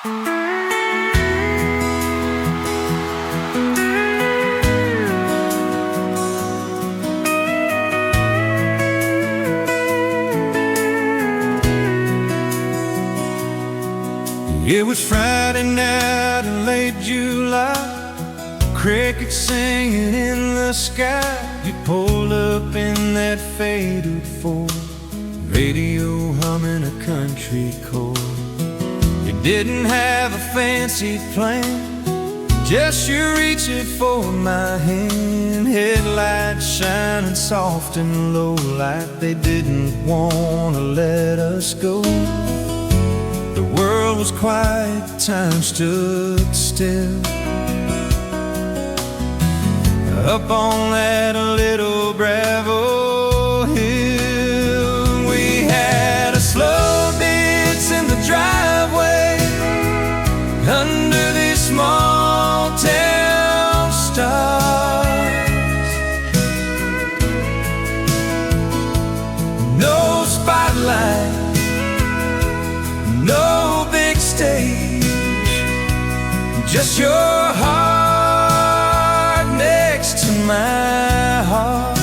It was Friday night in late July, crickets singing in the sky. You pulled up in that faded Ford, radio humming a country chord. You didn't have a fancy plan, just you reaching for my hand. Headlights shining soft and low, like they didn't want to let us go. The world was quiet, time stood still. Up on that little Bravo hill, we had a slow dance in the driveway under these small town stars. No spotlight, no big stage, just your heart next to my heart.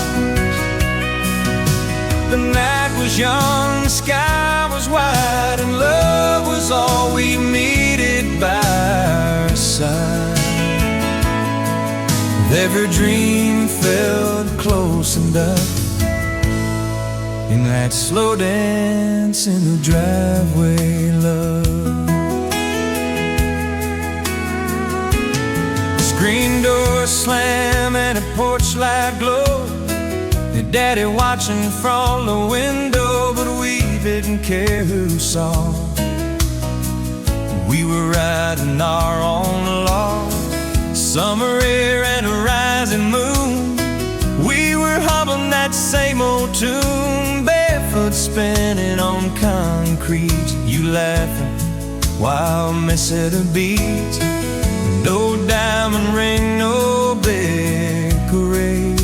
The night was young, the sky was wide, and love was all we needed by our side. Every dream felt close enough in that slow dance in the driveway, love. Screen door slam and a porch light glow, your daddy watching from the window, but we didn't care who saw. We were riding our own log, summer air and a rising moon. We were humming that same old tune, barefoot spinning on concrete. You laughing while missing a beat. No diamond ring, no big parade,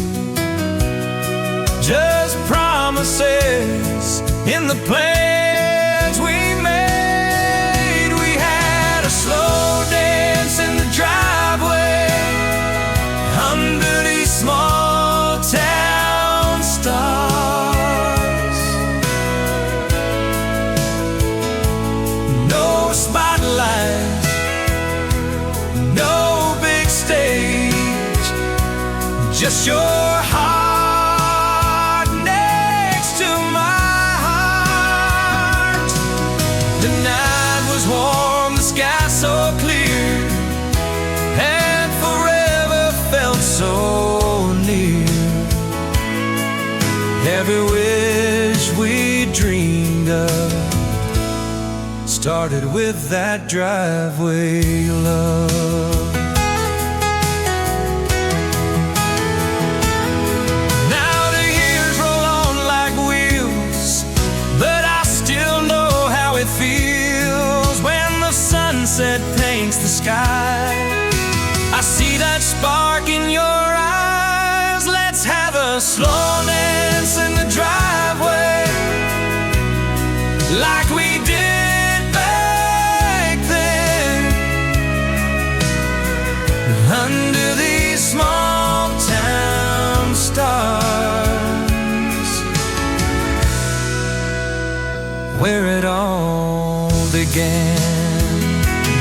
just promises in the plans we made. We had a slow dance in the driveway under these small town stars. No spotlight, no big stage, just your heart next to my heart. The night was warm, the sky so clear, and forever felt so near. Every wish we dreamed of started with that driveway love. Now the years roll on like wheels, but I still know how it feels when the sunset paints the sky. I see that spark in your eyes. Let's have a slow dance in the driveway like we did back then, under these small town stars, where it all began.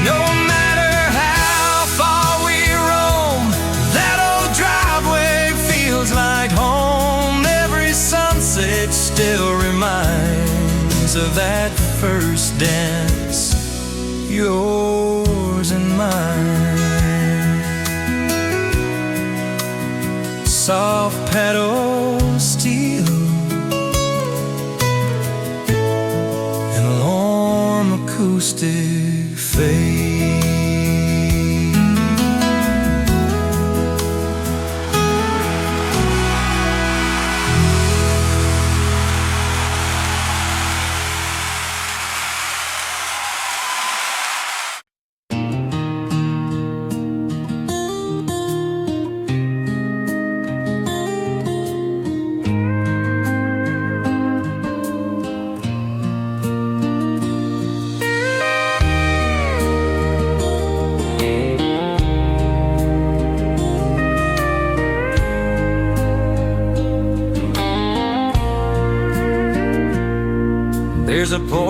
No matter how far we roam, that old driveway feels like home. Every sunset still reminds of that first dance, yours and mine. Soft pedal steel and a warm acoustic fade.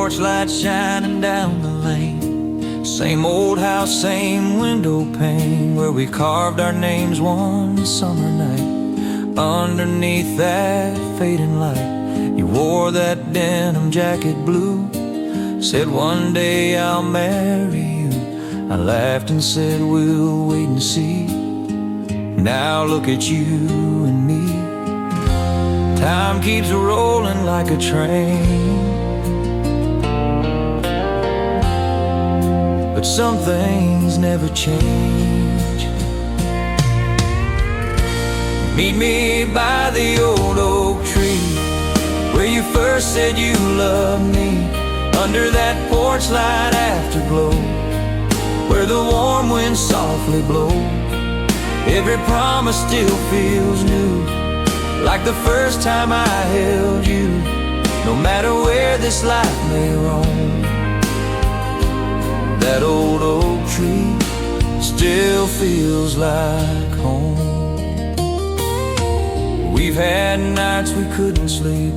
porch light shining down the lane. Same old house, same window pane, where we carved our names one summer night. Underneath that fading light, you wore that denim jacket blue. Said one day I'll marry you. I laughed and said we'll wait and see. Now look at you and me. Time keeps rolling like a train, but some things never change. Meet me by the old oak tree, where you first said you loved me. Under that porch light afterglow, where the warm winds softly blow. Every promise still feels new, like the first time I held you. No matter where this life may roam, that old oak tree still feels like home. We've had nights we couldn't sleep,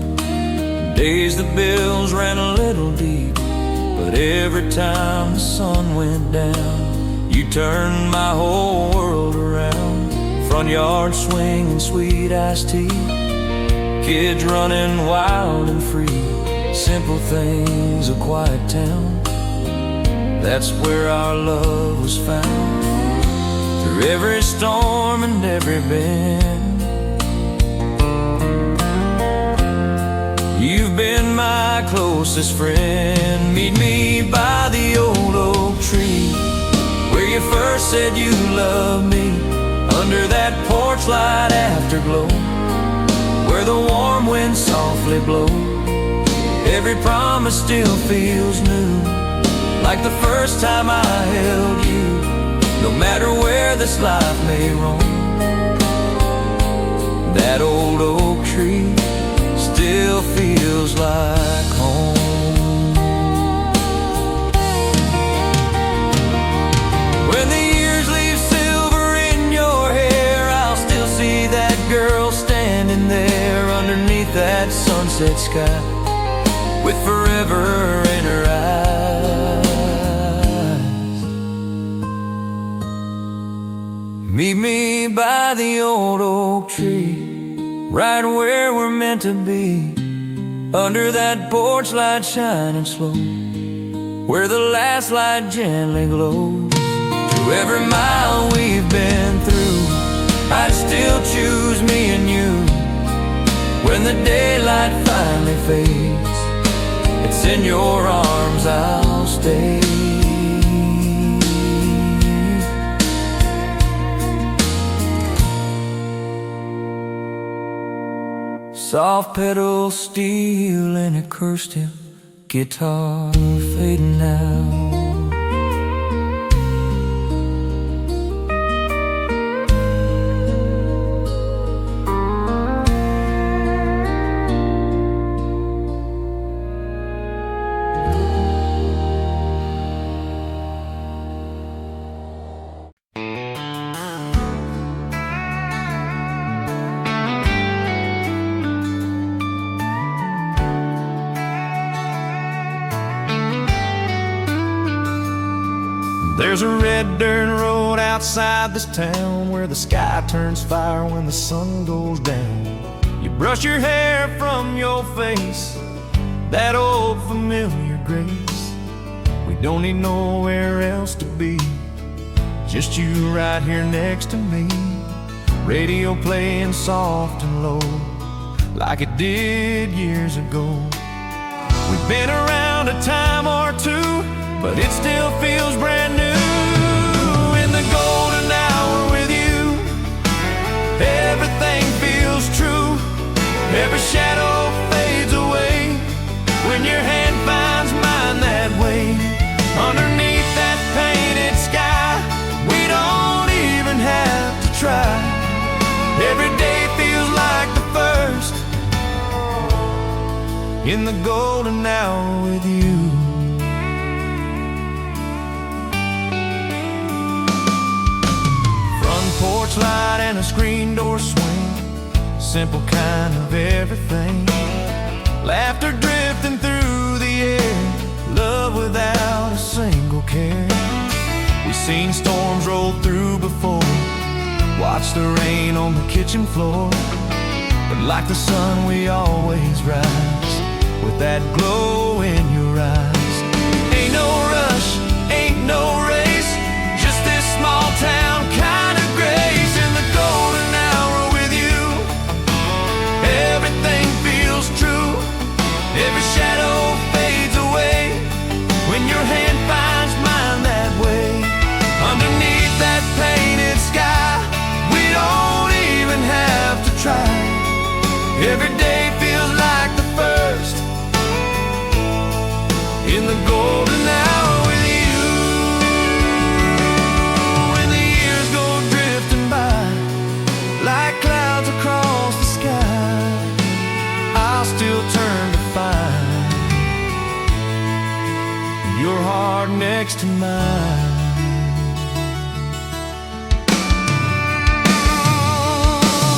days the bills ran a little deep. But every time the sun went down, you turned my whole world around. Front yard swinging sweet iced tea, kids running wild and free. Simple things, a quiet town, that's where our love was found. Through every storm and every bend, you've been my closest friend. Meet me by the old oak tree, where you first said you loved me. Under that porch light afterglow, where the warm winds softly blow. Every promise still feels new, like the first time I held you. No matter where this life may roam, that old oak tree still feels like home. When the years leave silver in your hair, I'll still see that girl standing there underneath that sunset sky, with forever in her eyes. Meet me by the old oak tree, right where we're meant to be. Under that porch light shining slow, where the last light gently glows. Through every mile we've been through, I'd still choose me and you. When the daylight finally fades, it's in your arms I'll stay. Soft pedal steel and acoustic guitar fading out. There's a red dirt road outside this town, where the sky turns fire when the sun goes down. You brush your hair from your face, that old familiar grace. We don't need nowhere else to be, just you right here next to me. Radio playing soft and low, like it did years ago. We've been around a time or two, but it still feels brand new. In the golden hour with you, everything feels true. Every shadow fades away when your hand finds mine that way. Underneath that painted sky, we don't even have to try. Every day feels like the first, in the golden hour with you. Porch light and a screen door swing, simple kind of everything. Laughter drifting through the air, Seen storms roll through before, watched the rain on the kitchen floor. But like the sun we always rise, with that glow in your eyes. Ain't no rush, ain't no race, just this small town kind of grace. In the golden hour with you, everything feels true. Every shadow fades away when your hand finds mine that way. Underneath that painted sky, we don't even have to try. Every day feels like the first, in the golden hour with you. When the years go drifting by like clouds across the sky, I'll still turn to find your heart next to mine.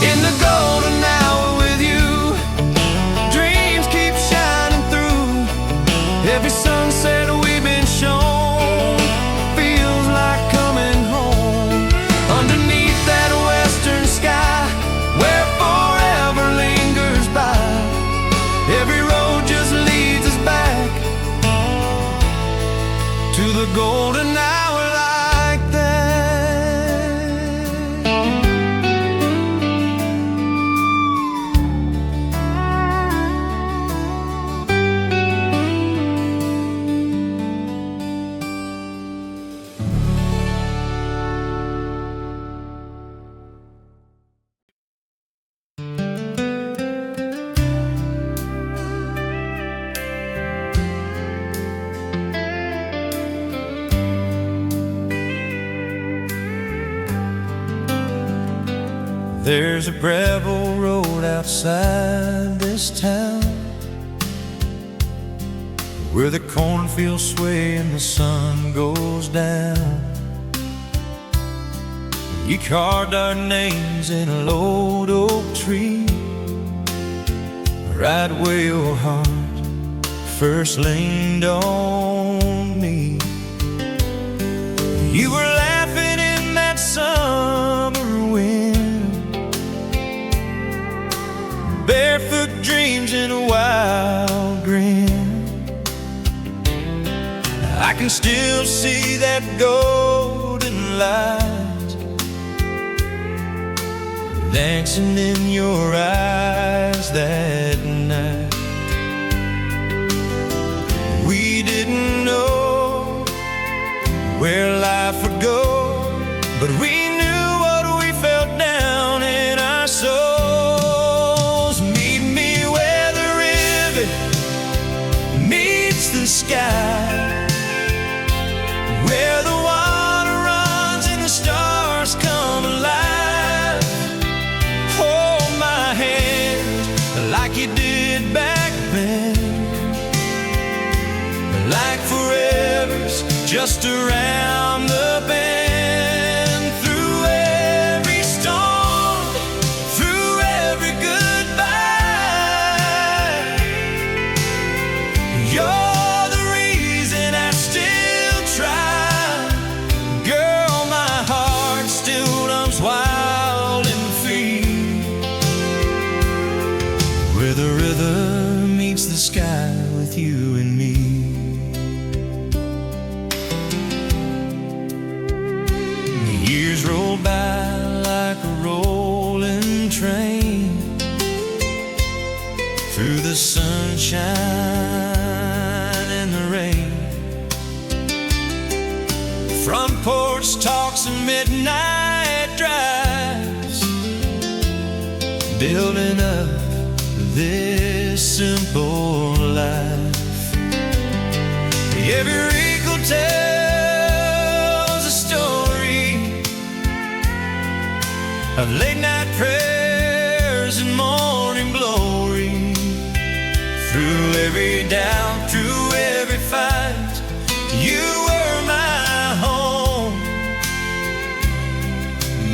In the golden hour with you, dreams keep shining through. Every sunset we've been shown feels like coming home. Underneath that western sky, where forever lingers by, every road just leads us back to the golden hour like that. There's a gravel road outside this town, where the cornfields sway and the sun goes down. You carved our names in a low oak tree, right where your heart first leaned on me. You were laughing in that summer wind, barefoot dreams in a wild grin. I can still see that golden light dancing in your eyes that night. We didn't know where life would go, but we knew what we felt down in our souls. Meet me where the river meets the sky, where the water runs and the stars come alive. Hold my hand like you did back then, like forever's just around the bend. Through every storm, through every goodbye, you're the reason I still try. Girl, my heart still runs wild and free, where the river meets the sky with you and me. Years roll by like a rolling train, through the sunshine and the rain. Front porch talks and midnight drives, building up this simple life. Every wrinkle tells a story of late night prayers and morning glory. Through every doubt, through every fight, you were my home,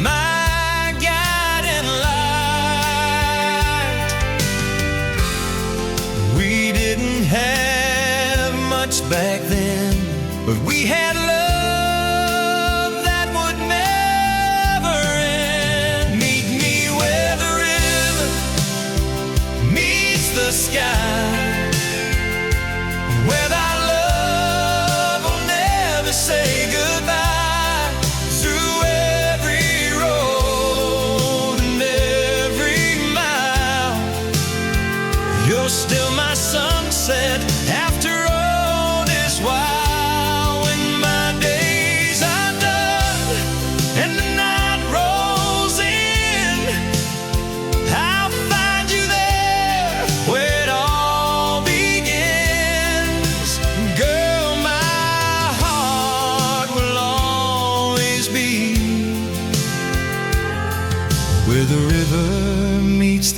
my guiding light. We didn't have much back then, but we had love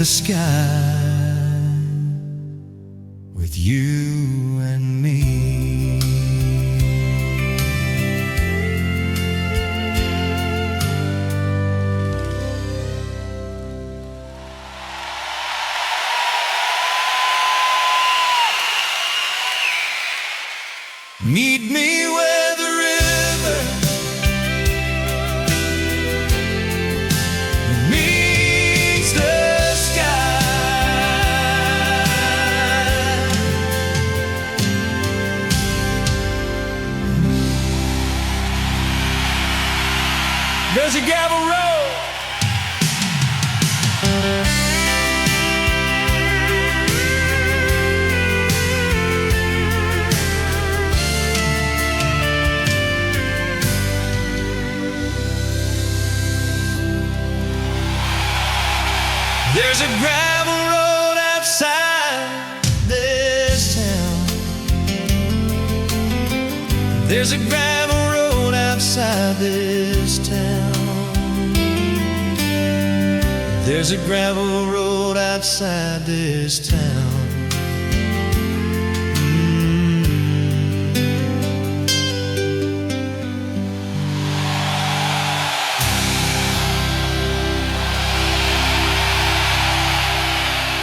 sky with you and me. Meet me where the river meets the sky. There's a gravel road. There's a gravel road outside this town. There's a gravel road outside this town. There's a gravel road outside this town.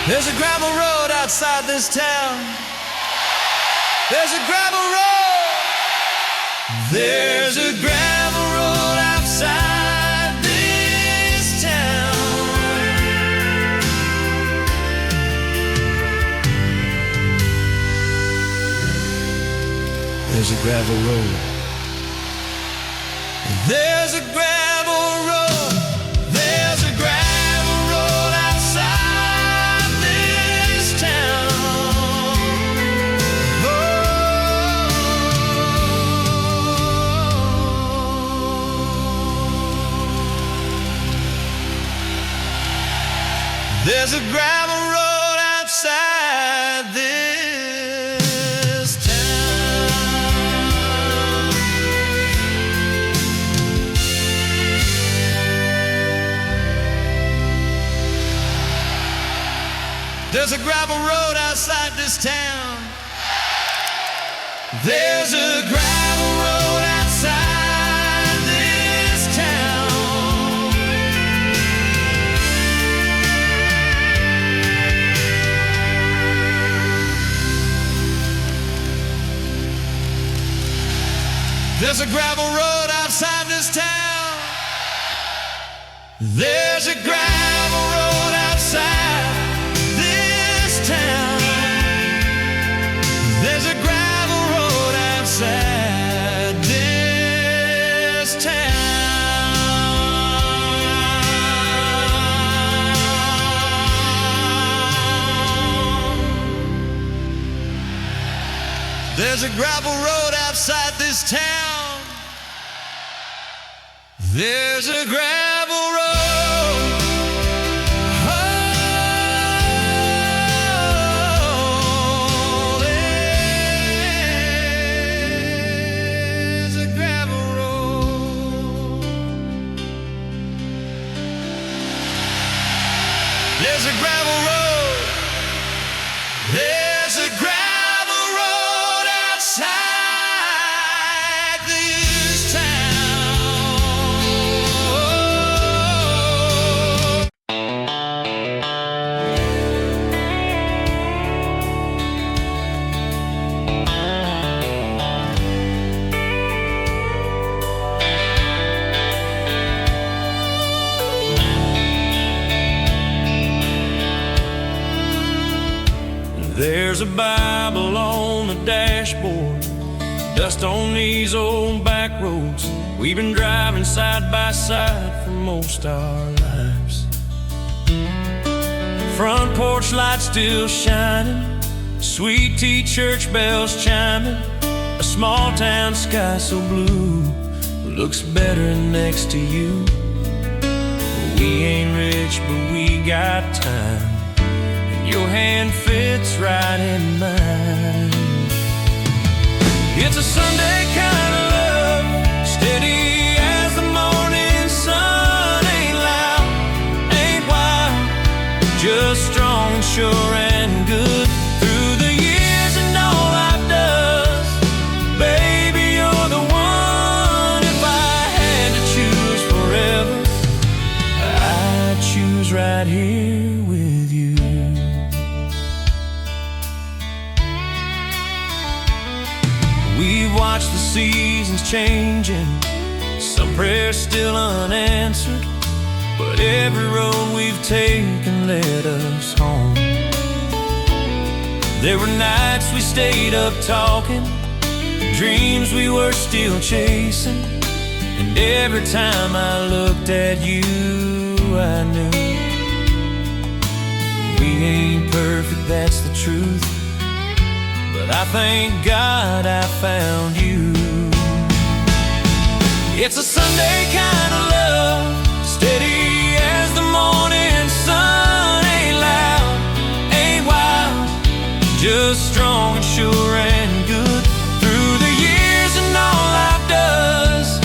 There's a gravel road outside this town. There's a gravel road. There's a gravel road outside this town. There's a gravel road. There's a gravel road. There's a gravel road outside this town. Oh. There's a gravel road outside this town. There's a gravel road outside this town. There's a gravel road outside this town. There's a gravel road outside this town. There's a gravel road outside this town. There's a gravel road outside this town. There's a gravel road outside this town. There's a gravel road. Oh, there's a gravel road. There's a gravel road. There's a gravel road outside this town. There's a Bible on the dashboard, dust on these old back roads. We've been driving side by side for most our lives. Front porch lights still shining, sweet tea church bells chiming. A small town sky so blue looks better next to you. We ain't rich, but we got time. Your hand fits right in mine. It's a Sunday kind of love, steady as the morning sun. Ain't loud, ain't wild, just we've watched the seasons changing, some prayers still unanswered, but every road we've taken led us home. There were nights we stayed up talking, dreams we were still chasing, and every time I looked at you, I knew we ain't perfect, that's the truth, but I thank God I found you. It's a Sunday kind of love, steady as the morning sun. Ain't loud, ain't wild, just strong and sure and good. Through the years and all life does,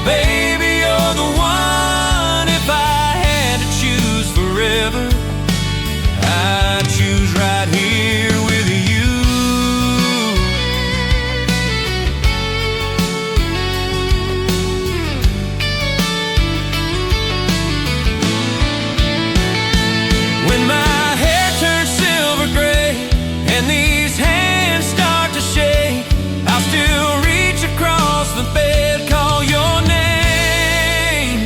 baby, you're the one. If I had to choose forever, I'd choose right here with you. When my hair turns silver gray and these hands start to shake, I'll still reach across the bed, call your name.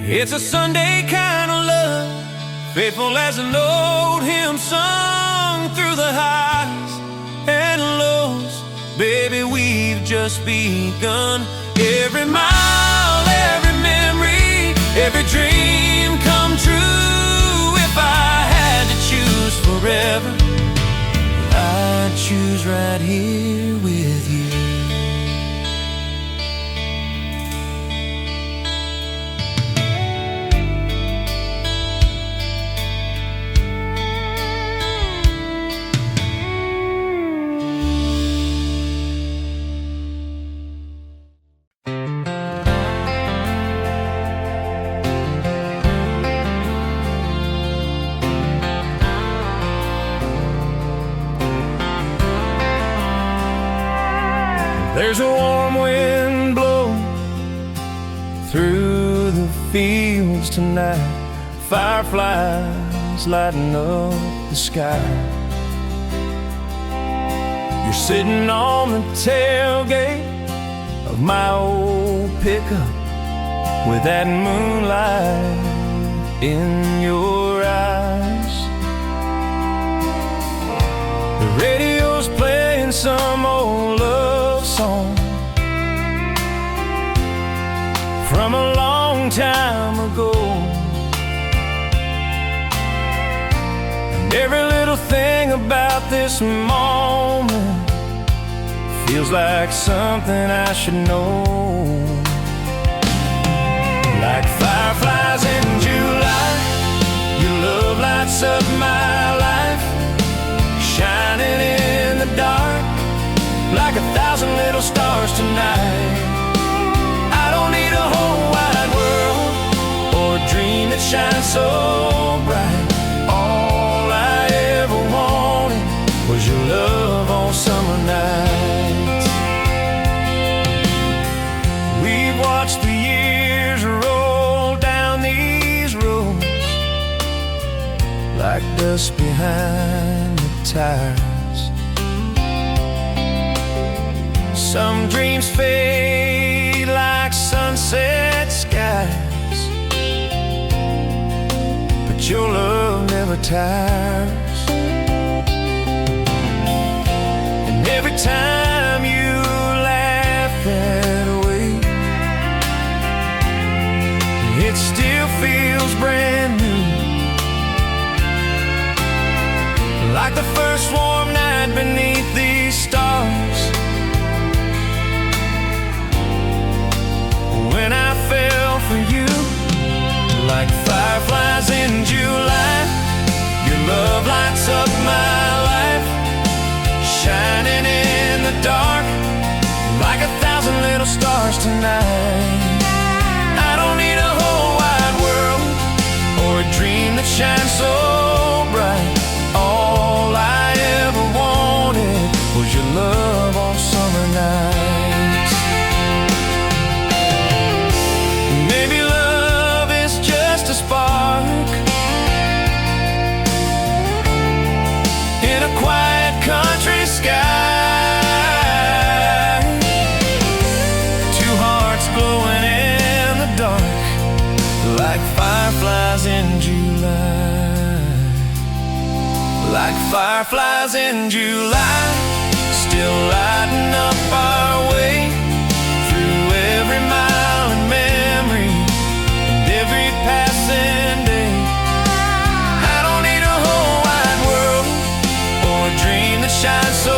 It's a Sunday kind of love, faithful as an old hymn sung through the highs and lows. Baby, we've just begun. Every mile, every memory, every dream come true. If I had to choose forever, I'd choose right here with you. There's a warm wind blowing through the fields tonight, fireflies lighting up the sky. You're sitting on the tailgate of my old pickup with that moonlight in your eyes. The radio's playing some old love song from a long time ago, and every little thing about this moment feels like something I should know. Like fireflies in July, your love lights up my life, shining in the dark like 1,000 little stars tonight. I don't need a whole wide world or a dream that shines so bright. All I ever wanted was your love on summer nights. We've watched the years roll down these roads like dust behind the tires. Some dreams fade like sunset skies, but your love never tires. And every time you laugh that way, it still feels brand new, like the first warm night beneath these stars, when I fell for you. Like fireflies in July, your love lights up my life, shining in the Fireflies in July, still lighting up our way through every mile in memory and every passing day. I don't need a whole wide world or a dream that shines so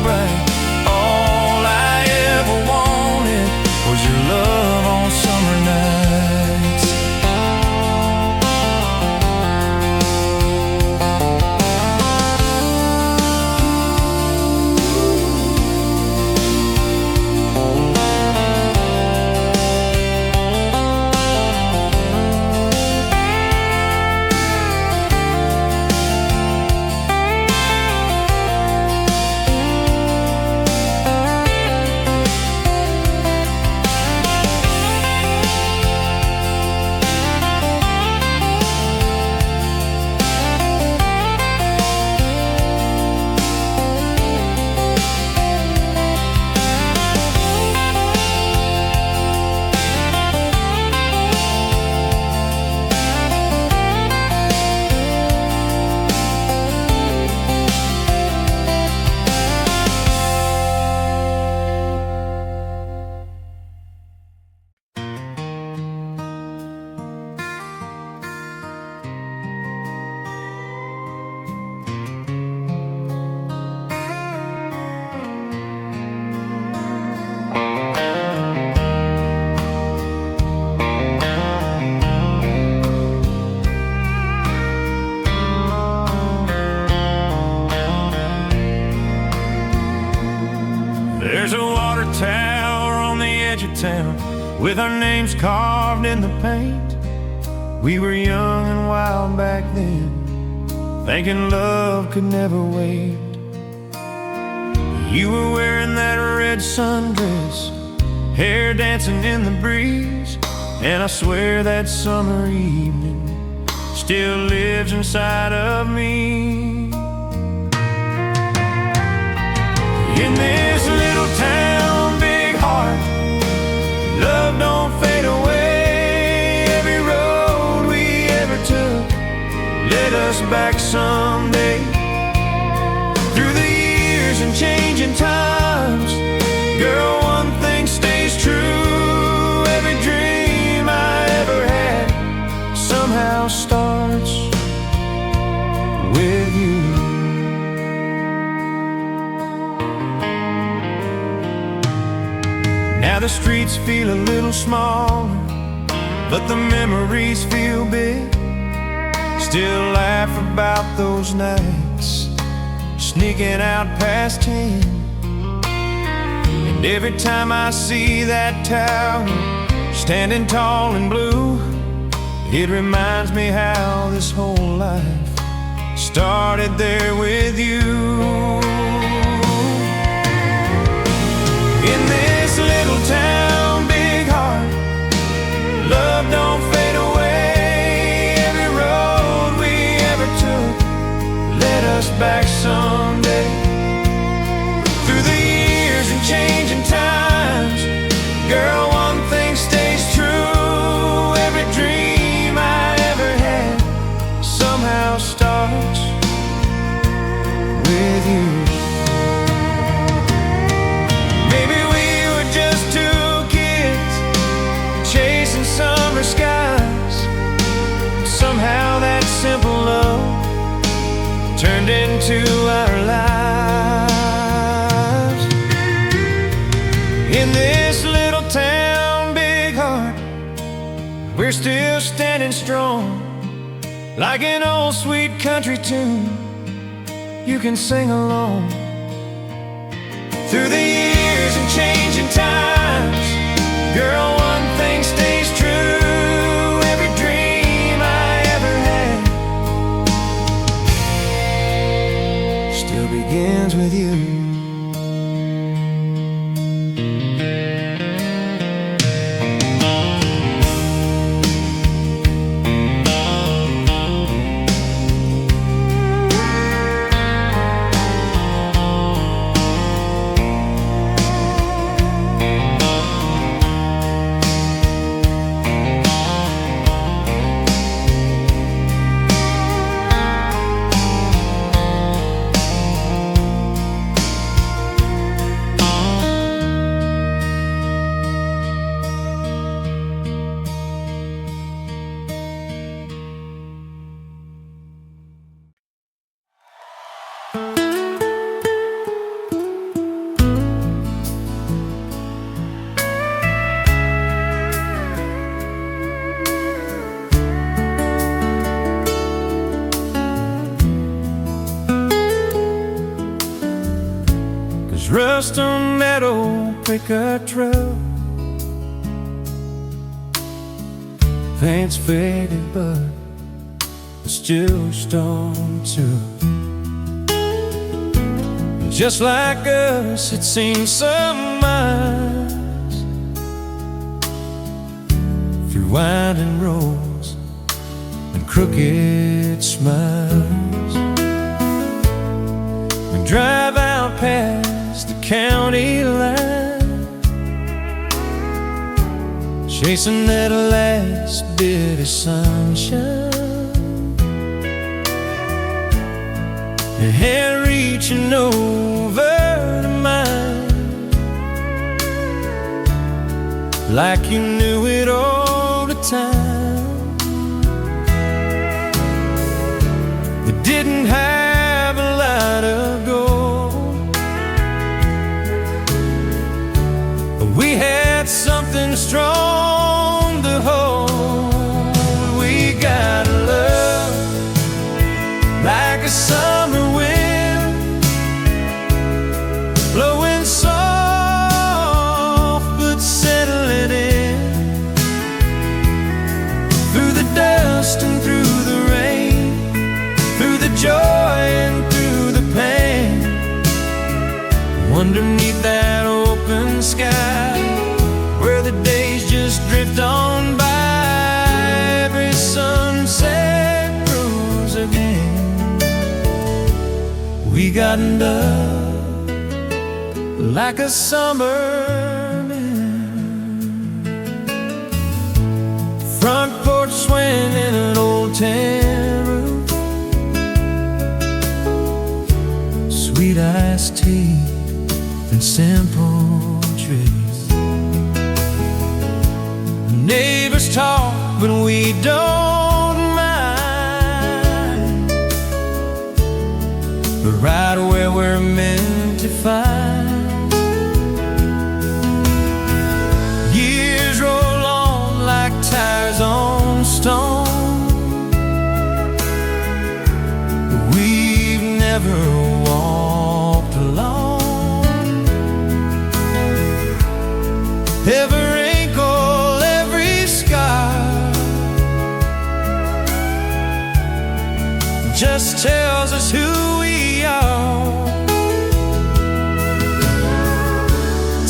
bright. All I ever wanted was your love on summer nights. There's a water tower on the edge of town with our names carved in the paint. We were young and wild back then, thinking love could never wait. You were wearing that red sundress, hair dancing in the breeze, and I swear that summer evening still lives inside of me. In this little town, big heart, love don't fade away. Every road we ever took led us back someday. Through the years and changing times, girl, one thing stays true. Every dream I ever had somehow starts with you. Now the streets feel a little smaller, but the memories feel big. Still laugh about those nights, sneaking out past 10. And every time I see that tower standing tall and blue, it reminds me how this whole life started there with you. In this little town, big heart, love don't fade away. Every road we ever took led us back someday. Through the years and changing times, girl, one thing stays true. Every dream I ever had somehow starts with you. Summer skies, somehow that simple love turned into our lives. In this little town, big heart, we're still standing strong, like an old sweet country tune you can sing along. Through the years and changing times, girl, one thing stays true. Every dream I ever had still begins with you. There's rust on that old pickup truck. Paint's faded, but it's still stone too. Just like us, it seems some miles through winding roads and crooked smiles. We drive out past the county line, chasing that last bit of sunshine, your hand reaching over to mine, like you knew it all the time. We didn't have a lot of gold, but we had something strong to hold. We got love like a summer wind, blowing soft but settling in, through the dust and through the rain, through the joy and through the pain. Underneath that open sky, where the days just drift on by, every sunset grows again. We got love like a summer wind, front porch swing in an old tin roof, sweet iced tea and simple truth. Neighbors talk, but we don't mind, but right where we're meant to find. Years roll on like tires on stone, but we've never walked alone. Every wrinkle, every scar just tells us who we are.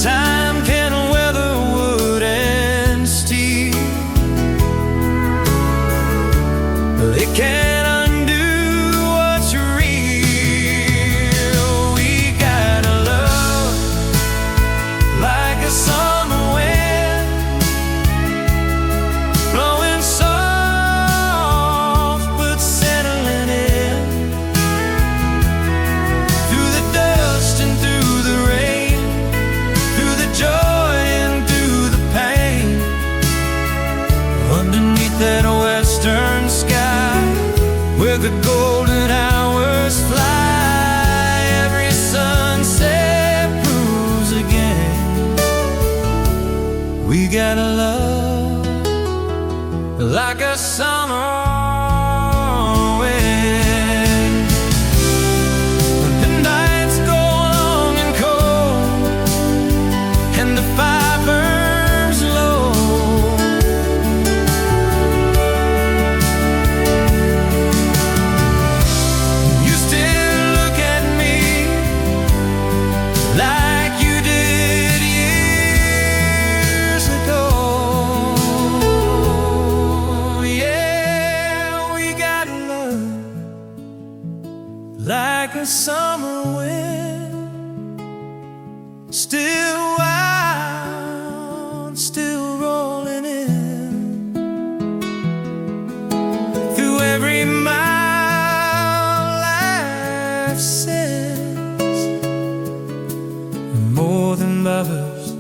Time can weather wood and steel, but it can't undo what's real. We got a love like a summer wind, blowing soft but settling in, through the dust and through the rain, through the joy and through the pain. Underneath that western sky, where the golden hours fly, every sunset proves again. We got a love like a summer wind. The nights go long and cold, and the fire burns low. You still look at me like you did years ago. Yeah, we got love like a summer wind, still wild, still rolling in, through every mile life sends. More than lovers,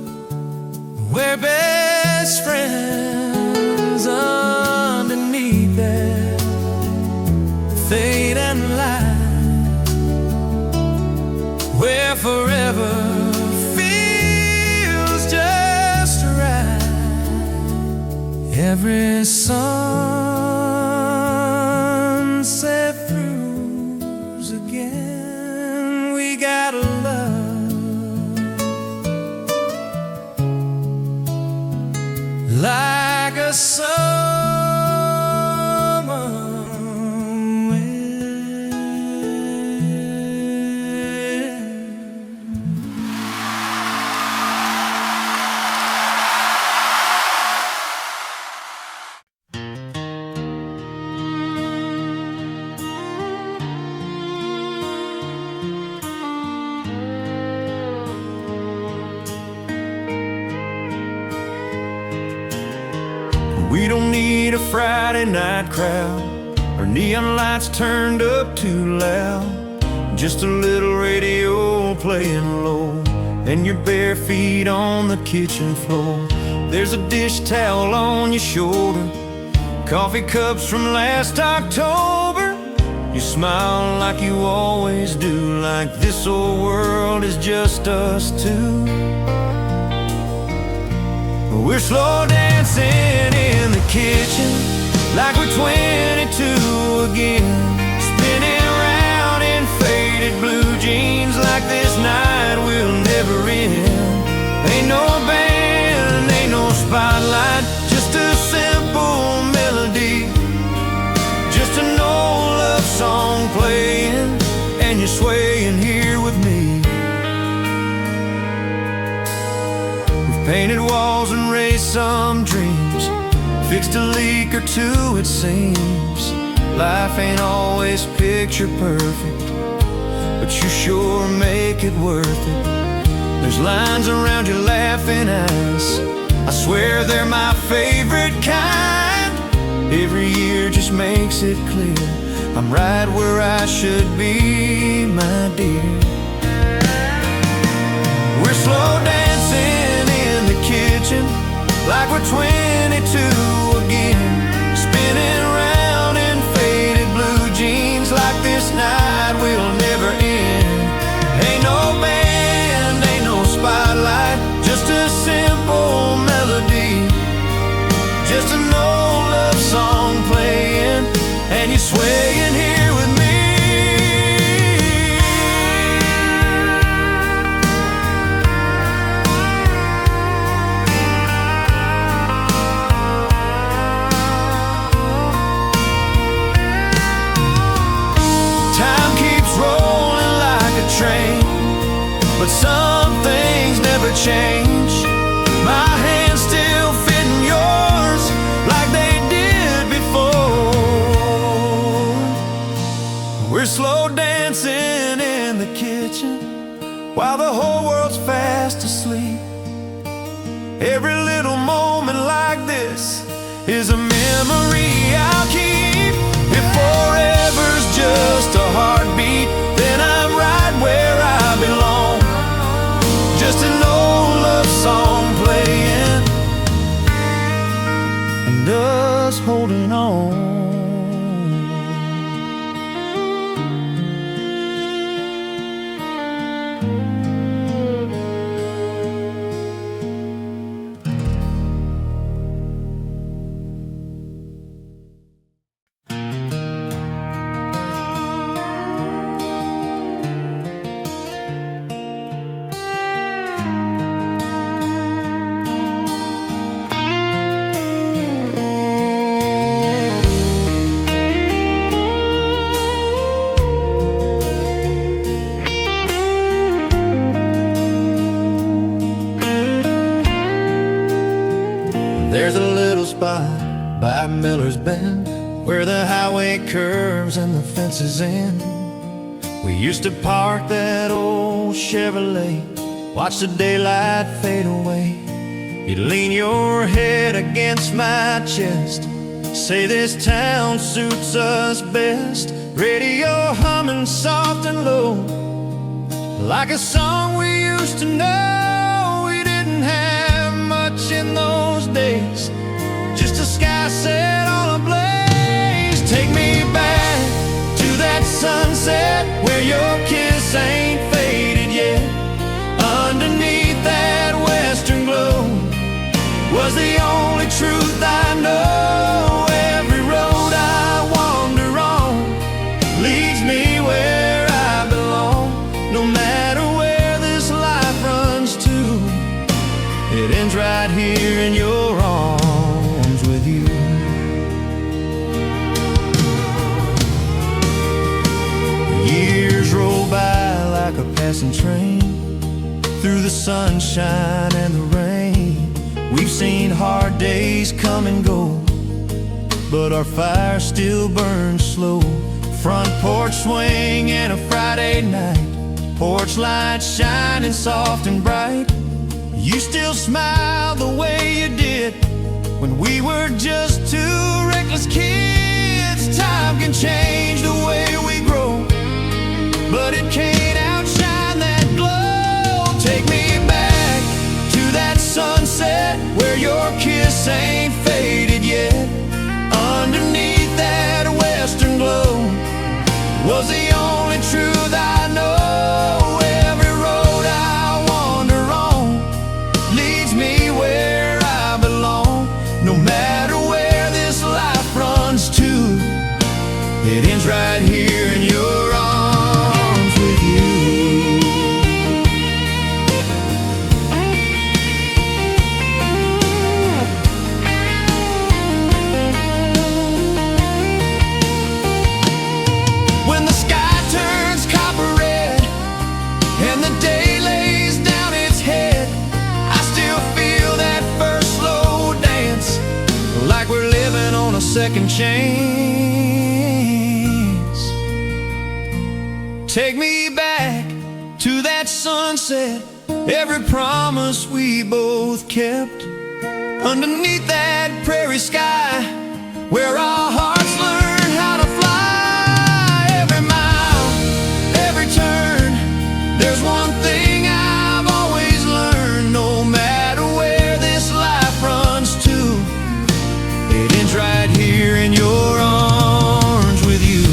we're best friends. Underneath that fade and light, where forever feels just right. Every sunset proves again. We got love summer wind. We don't need a Friday night crowd or neon lights turned up too loud. Just a little radio playing low and your bare feet on the kitchen floor. There's a dish towel on your shoulder, coffee cups from last October. You smile like you always do, like this old world is just us two. We're slow dancing in the kitchen like we're 22 again, spinning around in faded blue jeans like this night will never end. Ain't no band, ain't no spotlight, just a simple melody, just an old love song playing, and you're swaying here with me. Painted walls and raised some dreams, fixed a leak or two it seems. Life ain't always picture perfect, but you sure make it worth it. There's lines around your laughing eyes, I swear they're my favorite kind. Every year just makes it clear I'm right where I should be, my dear. We're slow dancing in the kitchen like we're 22 again, spinning around in faded blue jeans like this night will never end. Ain't no band, ain't no spotlight, just a simple melody, just an old love song playing, and you're swaying here with me. Train, but some things never change. My hands still fit in yours like they did before. We're slow dancing in the kitchen while the whole world's fast asleep. Every little moment like this is a memory I'll keep. If forever's just a heartbeat, then I'm right where I belong. Just an old love song playing and us holding on. There's a little spot by Miller's Bend where the highway curves and the fences end. We used to park that old Chevrolet, watch the daylight fade away. You'd lean your head against my chest, say this town suits us best. Radio humming soft and low, like a song we used to know. We didn't have much in those days, just a sky set on a blaze. Take me back to that sunset where your kiss ain't faded yet. Underneath that western glow was the only truth I know. Every road I wander on leads me where I belong. No matter where this life runs to, it ends right here in your arms with you. passing train. Through the sunshine and the rain, we've seen hard days come and go, but our fire still burns slow. Front porch swing and a Friday night, porch lights shining soft and bright. You still smile the way you did when we were just two reckless kids. Time can change the way we grow, but it can't outshine that glow. Take me back to that sunset where your kiss ain't faded yet. Underneath that western glow was the only truth I know. Every road I wander on leads me where I belong. No matter where this life runs to, it ends right here in your arms with you. When the sky turns copper red and the day lays down its head, I still feel that first slow dance, like we're living on a second chance. Take me back to that sunset, every promise we both kept. Underneath that prairie sky, where our hearts learn how to fly. Every mile, every turn, there's one thing I've always learned. No matter where this life runs to, it ends right here in your arms with you.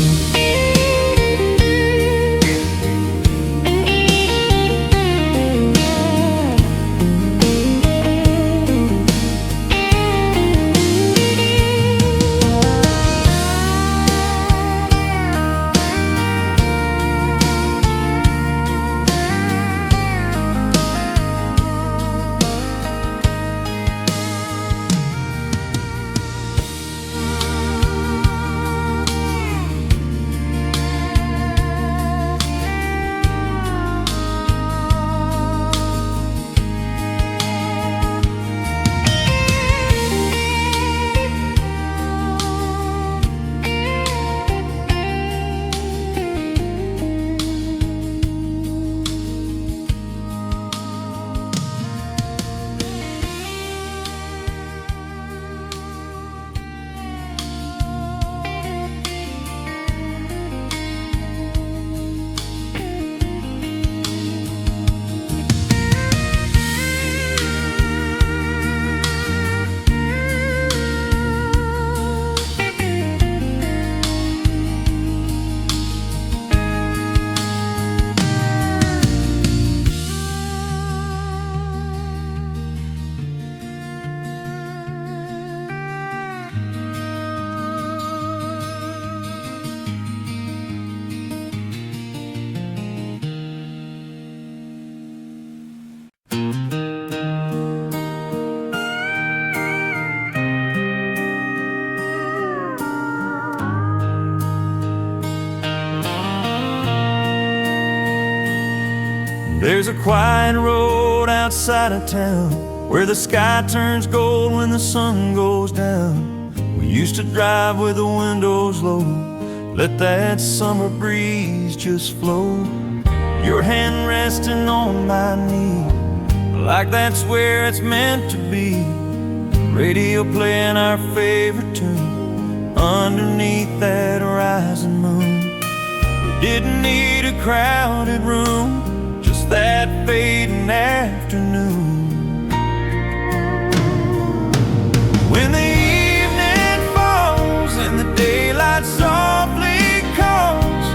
There's a quiet road outside of town where the sky turns gold when the sun goes down. We used to drive with the windows low, let that summer breeze just flow. Your hand resting on my knee, like that's where it's meant to be. Radio playing our favorite tune underneath that rising moon. We didn't need a crowded room, just that fading afternoon. When the evening falls and the daylight softly calls,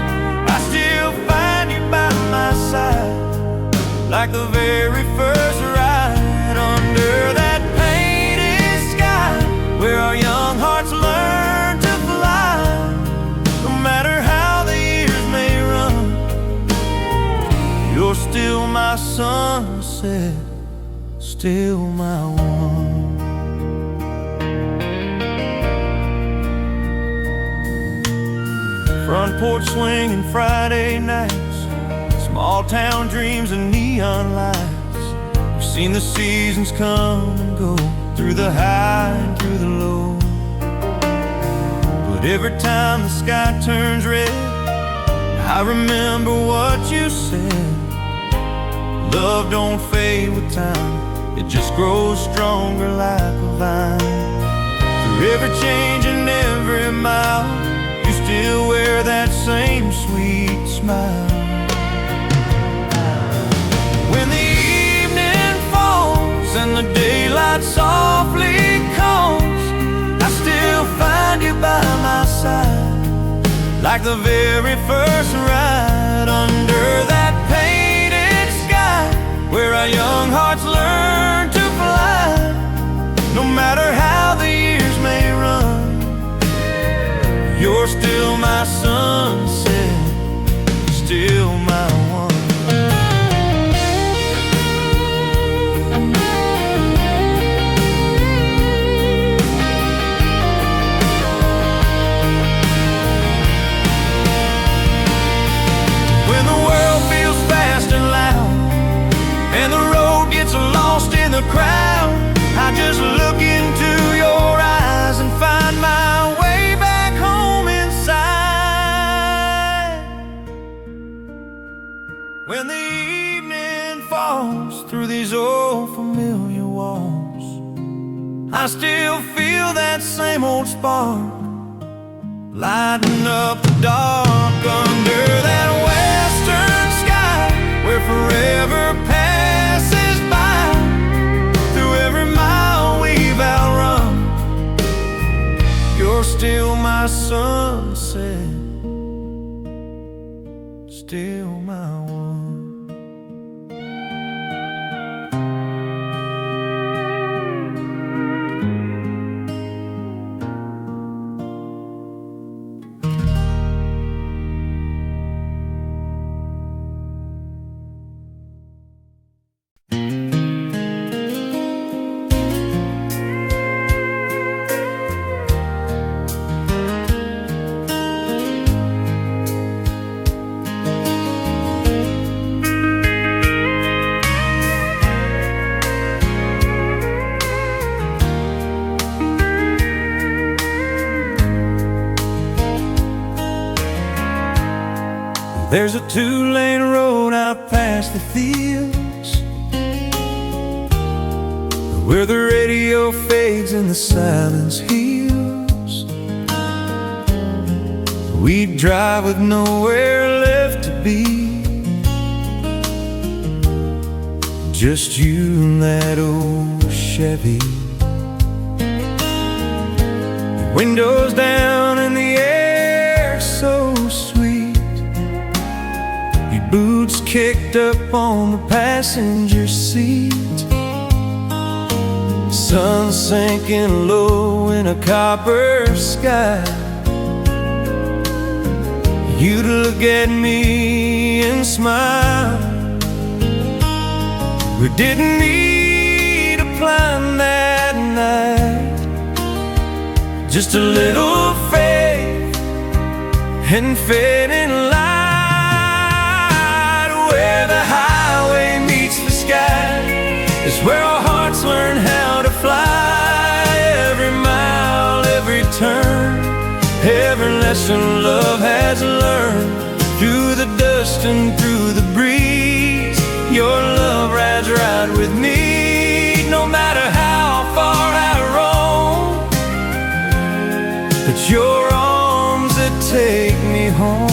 I still find you by my side, like the very first ride under that painted sky, where our young hearts learn to fly. No matter how the years may run, you're still my sunset, still my one. Front porch swinging Friday nights, small town dreams and neon lights. We've seen the seasons come and go, through the high and through the low. But every time the sky turns red, I remember what you said. Love don't fade with time, it just grows stronger like a vine. Through every change and every mile, you still wear that same sweet smile. When the evening falls and the daylight softly calls, I still find you by my side, like the very first ride under that painted sky, where our young hearts learn to fly. No matter how the years may run, you're still my sunset, still my one. When the world feels fast and loud, and the road gets lost in the crowd, I just look into your eyes and find my way back home inside. When the evening falls through these old familiar walls, I still feel that same old spark, lighting up the dark under that western sky, where forever passes by. Through every mile we've outrun, you're still my sunset, still my one. There's a two-lane road out past the fields, where the radio fades and the silence heals. We'd drive with nowhere left to be, just you and that old Chevy. Windows down and the air so sweet, boots kicked up on the passenger seat. Sun sinking low in a copper sky, you'd look at me and smile. We didn't need a plan that night, just a little faith and fate in light. Where the highway meets the sky is where our hearts learn how to fly. Every mile, every turn, every lesson love has learned. Through the dust and through the breeze, your love rides right with me. No matter how far I roam, it's your arms that take me home.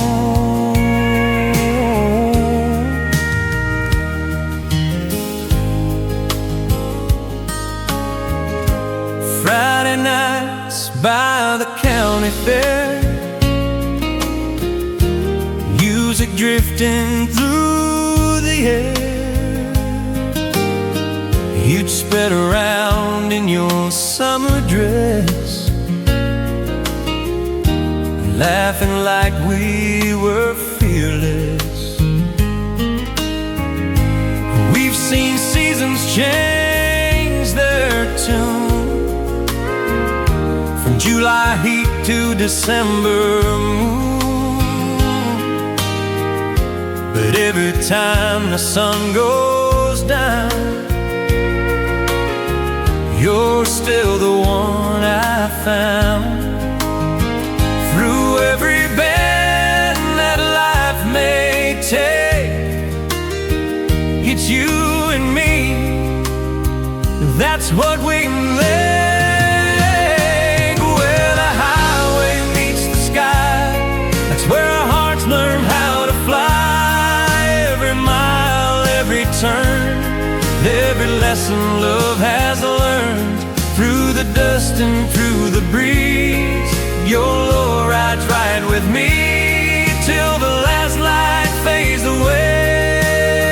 Friday nights by the county fair, music drifting through the air. You'd spread around in your summer dress, laughing like we were fearless. We've seen seasons change their tune, from July heat to December moon. But But every time the sun goes down, you're still the one I found. Through every bend that life may take, it's you and me, that's what we make. Where the highway meets the sky, that's where our hearts learn how to fly. Every mile, every turn, every lesson love has learned. Through the dust and through the breeze, your Lord rides right with me till the last light fades away.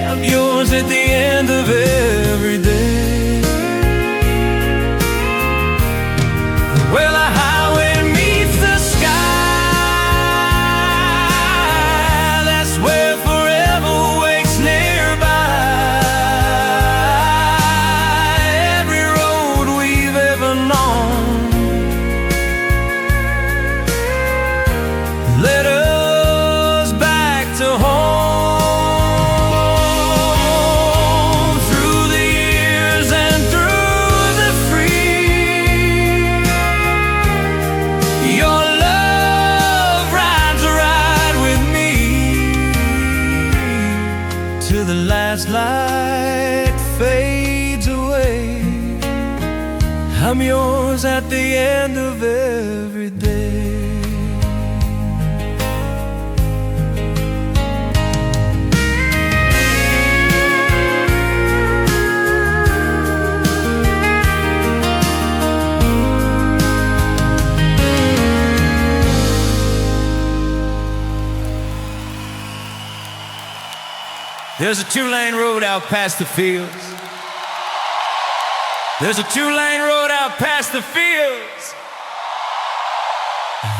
I'm yours at the end of every day. Well, the highway meets the sky, that's where forever waits nearby. Every road we've ever known led us back to home. Through the years and through the free, your love rides right with me till the last light fades away. I'm yours at the end of every day. There's a two-lane road out past the fields. There's a two-lane road out past the fields.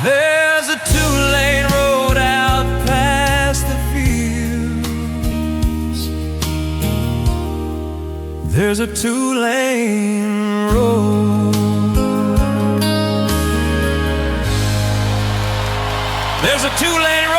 There's a two-lane road out past the fields. There's a two-lane road. There's a two-lane road